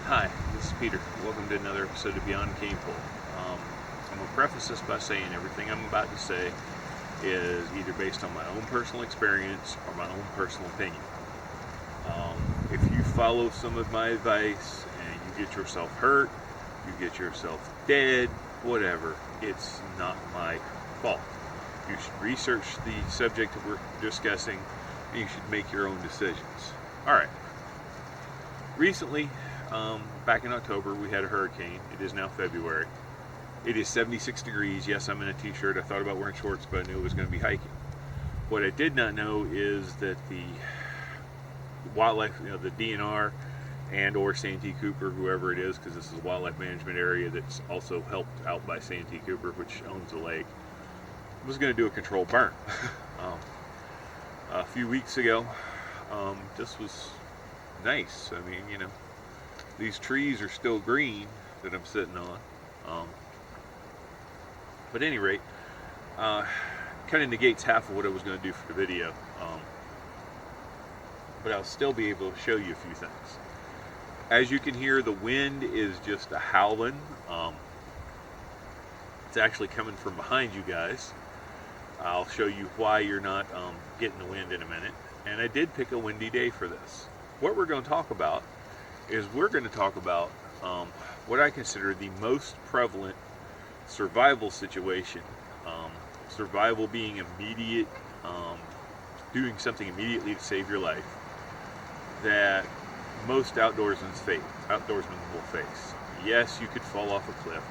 Hi, this is Peter. Welcome to another episode of Beyond Cane Pull. I'm going to preface this by saying everything I'm about to say is either based on my own personal experience or my own personal opinion. If you follow some of my advice and you get yourself hurt, you get yourself dead, whatever, it's not my fault. You should research the subject that we're discussing and you should make your own decisions. Alright. Recently, back in October, we had a hurricane. It is now February. It is 76 degrees. Yes, I'm in a t-shirt. I thought about wearing shorts, but I knew it was going to be hiking. What I did not know is that the wildlife, the DNR and or Santee Cooper, whoever it is, because this is a wildlife management area that's also helped out by Santee Cooper, which owns the lake, was going to do a controlled burn. A few weeks ago, this was nice. I mean, these trees are still green that I'm sitting on. But at any rate, kind of negates half of what I was going to do for the video. But I'll still be able to show you a few things. As you can hear, the wind is just a howling. It's actually coming from behind you guys. I'll show you why you're not getting the wind in a minute. And I did pick a windy day for this. What we're going to talk about is we're going to talk about what I consider the most prevalent survival situation. Survival being immediate, doing something immediately to save your life, that most outdoorsmen will face. Yes, you could fall off a cliff.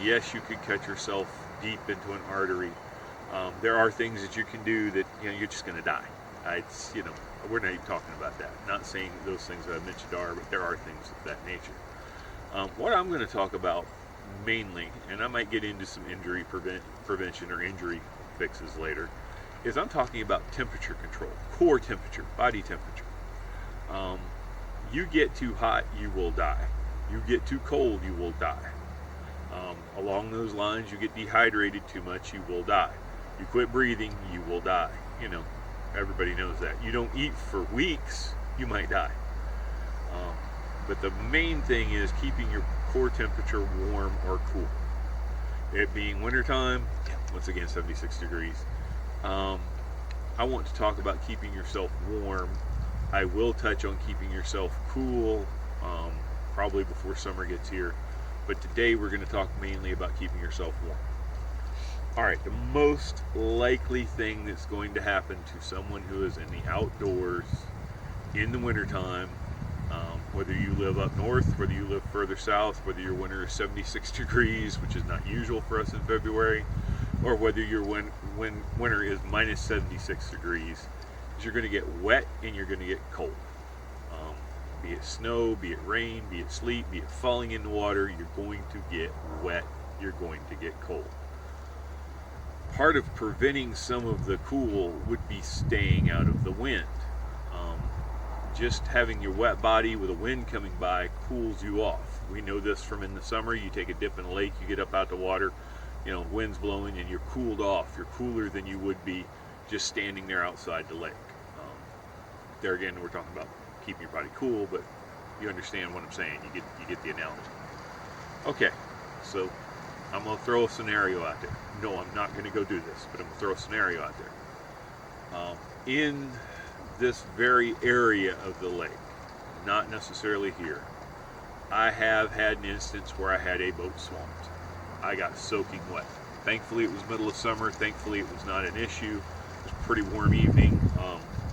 Yes, you could cut yourself deep into an artery. There are things that you can do that you're just going to die. We're not even talking about that. Not saying that those things that I mentioned are, but there are things of that nature. What I'm going to talk about mainly, and I might get into some injury prevention or injury fixes later, is I'm talking about temperature control, core temperature, body temperature. You get too hot, you will die. You get too cold, you will die. Along those lines, you get dehydrated too much, you will die. You quit breathing, you will die. Everybody knows that. You don't eat for weeks, you might die. But the main thing is keeping your core temperature warm or cool. It being wintertime, once again 76 degrees. I want to talk about keeping yourself warm. I will touch on keeping yourself cool, probably before summer gets here. But today we're going to talk mainly about keeping yourself warm. Alright, the most likely thing that's going to happen to someone who is in the outdoors in the wintertime, whether you live up north, whether you live further south, whether your winter is 76 degrees, which is not usual for us in February, or whether your winter is minus 76 degrees, is you're going to get wet and you're going to get cold. Be it snow, be it rain, be it sleet, be it falling in the water, you're going to get wet, you're going to get cold. Part of preventing some of the cool would be staying out of the wind. Just having your wet body with a wind coming by cools you off. We know this from in the summer. You take a dip in a lake, you get up out the water, wind's blowing and you're cooled off. You're cooler than you would be just standing there outside the lake. There again, we're talking about keeping your body cool, but you understand what I'm saying. You get the analogy. Okay, so I'm going to throw a scenario out there. No, I'm not going to go do this, but I'm going to throw a scenario out there. In this very area of the lake, not necessarily here, I have had an instance where I had a boat swamped. I got soaking wet. Thankfully, it was middle of summer. Thankfully, it was not an issue. It was a pretty warm evening.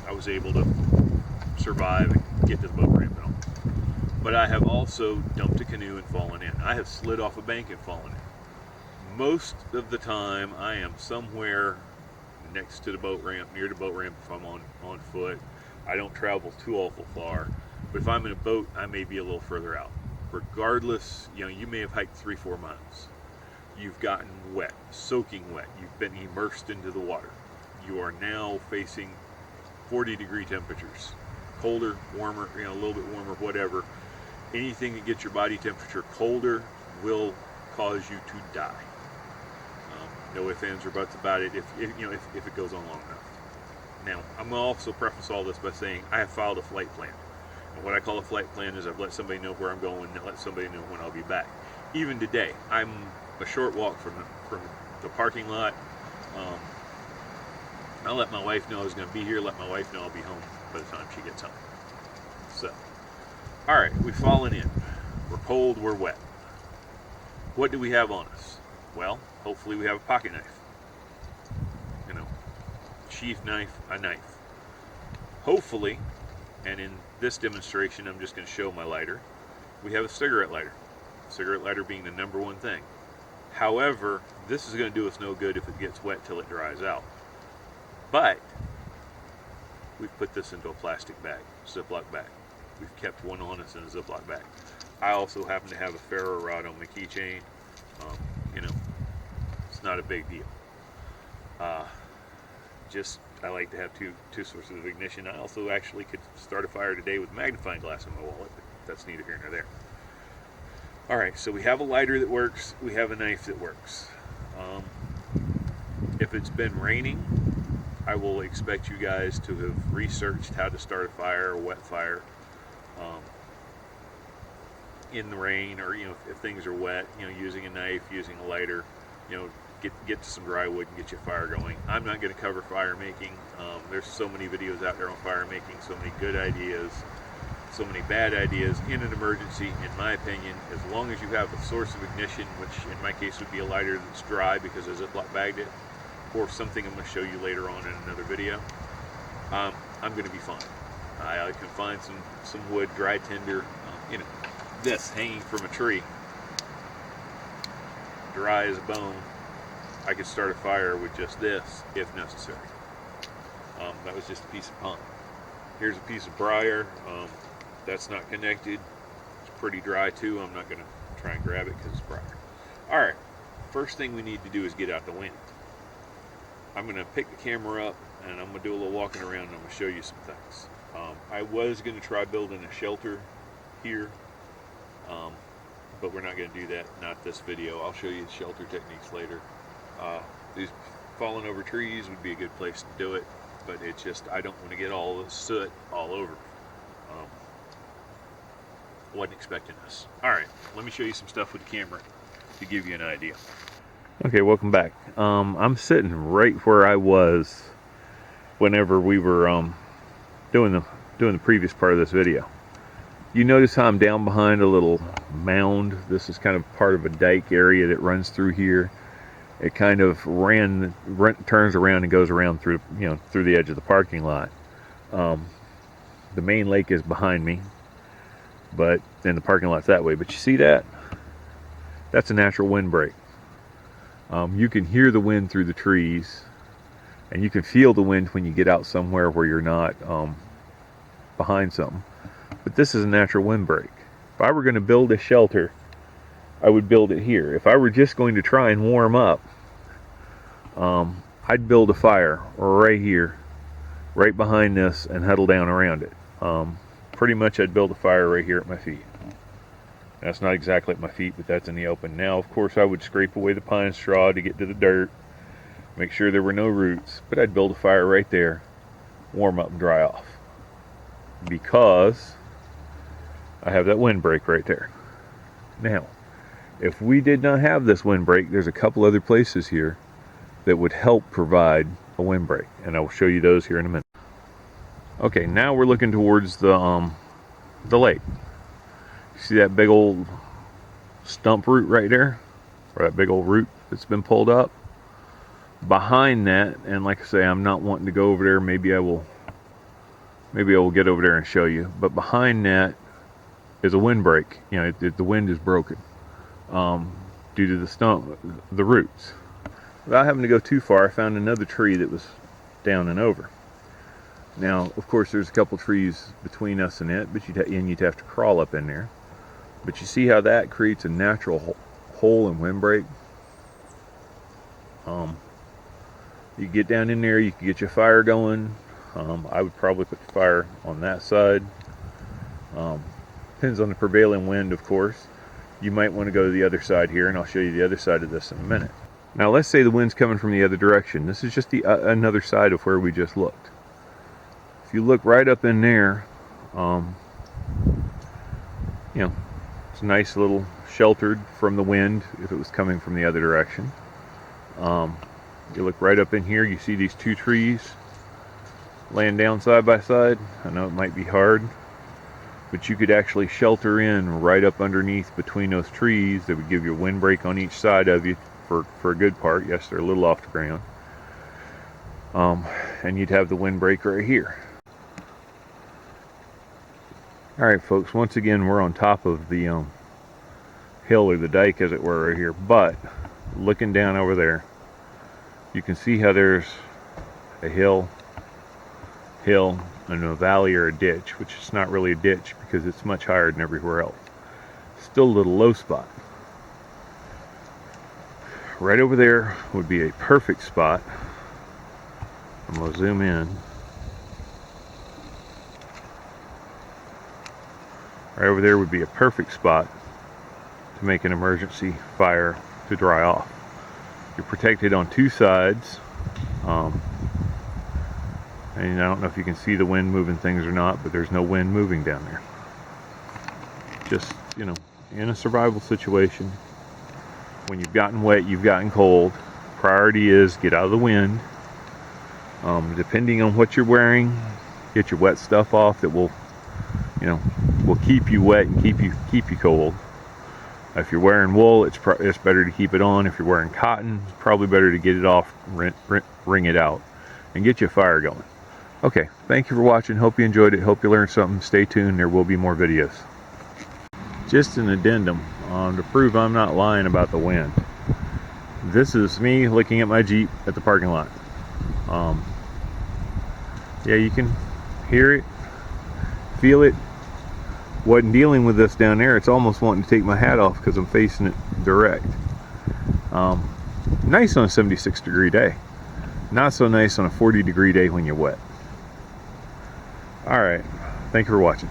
I was able to survive and get to the boat ramp and all. But I have also dumped a canoe and fallen in. I have slid off a bank and fallen in. Most of the time, I am somewhere next to the boat ramp, near the boat ramp if I'm on foot. I don't travel too awful far. But if I'm in a boat, I may be a little further out. Regardless, you may have hiked 3-4 miles. You've gotten wet, soaking wet. You've been immersed into the water. You are now facing 40-degree temperatures. Colder, warmer, a little bit warmer, whatever. Anything that gets your body temperature colder will cause you to die. No ifs, ands, or buts about it if it goes on long enough. Now, I'm going to also preface all this by saying I have filed a flight plan. What I call a flight plan is I've let somebody know where I'm going and let somebody know when I'll be back. Even today, I'm a short walk from the parking lot. I'll let my wife know I was going to be here, let my wife know I'll be home by the time she gets home. So, alright, we've fallen in. We're cold, we're wet. What do we have on us? Well, hopefully we have a pocket knife. You know, sheath knife, a knife. Hopefully, and in this demonstration I'm just going to show my lighter, we have a cigarette lighter. Cigarette lighter being the number one thing. However, this is going to do us no good if it gets wet till it dries out. But we've put this into a plastic bag, Ziploc bag. We've kept one on us in a Ziploc bag. I also happen to have a ferro rod on my keychain. You know, it's not a big deal. I like to have two sources of ignition. I also actually could start a fire today with a magnifying glass in my wallet, but that's neither here nor there. Alright, so we have a lighter that works, we have a knife that works. If it's been raining, I will expect you guys to have researched how to start a fire, a wet fire, in the rain, or if things are wet, using a knife, using a lighter, get to some dry wood and get your fire going. I'm not going to cover fire making. There's so many videos out there on fire making, so many good ideas, so many bad ideas. In an emergency, in my opinion, as long as you have a source of ignition, which in my case would be a lighter that's dry because I Ziploc bagged it, or something I'm going to show you later on in another video, I'm going to be fine. I can find some wood, dry tinder, this hanging from a tree, dry as a bone. I could start a fire with just this if necessary. That was just a piece of pine. Here's a piece of briar. That's not connected. It's pretty dry too. I'm not going to try and grab it because it's briar. Alright, first thing we need to do is get out the wind. I'm going to pick the camera up and I'm going to do a little walking around and I'm going to show you some things. I was going to try building a shelter here, but we're not going to do that, not this video. I'll show you the shelter techniques later. These fallen over trees would be a good place to do it, but it's just, I don't want to get all the soot all over. Wasn't expecting this. Alright, let me show you some stuff with the camera to give you an idea. Okay, welcome back. I'm sitting right where I was whenever we were doing the previous part of this video. You notice how I'm down behind a little mound. This is kind of part of a dike area that runs through here. It kind of turns around and goes around through through the edge of the parking lot. The main lake is behind me, but then the parking lot's that way. But you see that? That's a natural windbreak. You can hear the wind through the trees, and you can feel the wind when you get out somewhere where you're not behind something. But this is a natural windbreak. If I were going to build a shelter, I would build it here. If I were just going to try and warm up, I'd build a fire right here, right behind this, and huddle down around it. Pretty much I'd build a fire right here at my feet. That's not exactly at my feet, but that's in the open. Now, of course, I would scrape away the pine straw to get to the dirt, make sure there were no roots, but I'd build a fire right there, warm up and dry off. Because I have that windbreak right there. Now, if we did not have this windbreak, there's a couple other places here that would help provide a windbreak, and I will show you those here in a minute. Okay, now we're looking towards the lake. See that big old stump root right there, or that big old root that's been pulled up? Behind that, and like I say, I'm not wanting to go over there. Maybe I will get over there and show you. But behind that is a windbreak. The wind is broken due to the roots. Without having to go too far, I found another tree that was down and over. Now, of course, there's a couple trees between us and it, but you'd have to crawl up in there. But you see how that creates a natural hole and windbreak? You get down in there, you can get your fire going. I would probably put the fire on that side. Depends on the prevailing wind, of course. You might want to go to the other side here, and I'll show you the other side of this in a minute. Now, let's say the wind's coming from the other direction. This is just the another side of where we just looked. If you look right up in there, you know, it's nice little sheltered from the wind if it was coming from the other direction. You look right up in here, you see these two trees laying down side by side. I know it might be hard, but you could actually shelter in right up underneath between those trees. That would give you a windbreak on each side of you for a good part. Yes, they're a little off the ground. And you'd have the windbreak right here. Alright folks, once again we're on top of the hill, or the dike as it were, right here, but looking down over there, you can see how there's a hill, and a valley or a ditch, which is not really a ditch because it's much higher than everywhere else. Still a little low spot. Right over there would be a perfect spot. I'm going to zoom in. Right over there would be a perfect spot to make an emergency fire to dry off. You're protected on two sides. And I don't know if you can see the wind moving things or not, but there's no wind moving down there. Just, you know, in a survival situation, when you've gotten wet, you've gotten cold, priority is get out of the wind. Depending on what you're wearing, get your wet stuff off that will, you know, will keep you wet and keep you cold. If you're wearing wool, it's better to keep it on. If you're wearing cotton, it's probably better to get it off, wring it out, and get you a fire going. Okay, thank you for watching. Hope you enjoyed it. Hope you learned something. Stay tuned. There will be more videos. Just an addendum to prove I'm not lying about the wind. This is me looking at my Jeep at the parking lot. Yeah, you can hear it, feel it. Wasn't dealing with this down there. It's almost wanting to take my hat off because I'm facing it direct. Nice on a 76-degree day. Not so nice on a 40-degree day when you're wet. Alright, thank you for watching.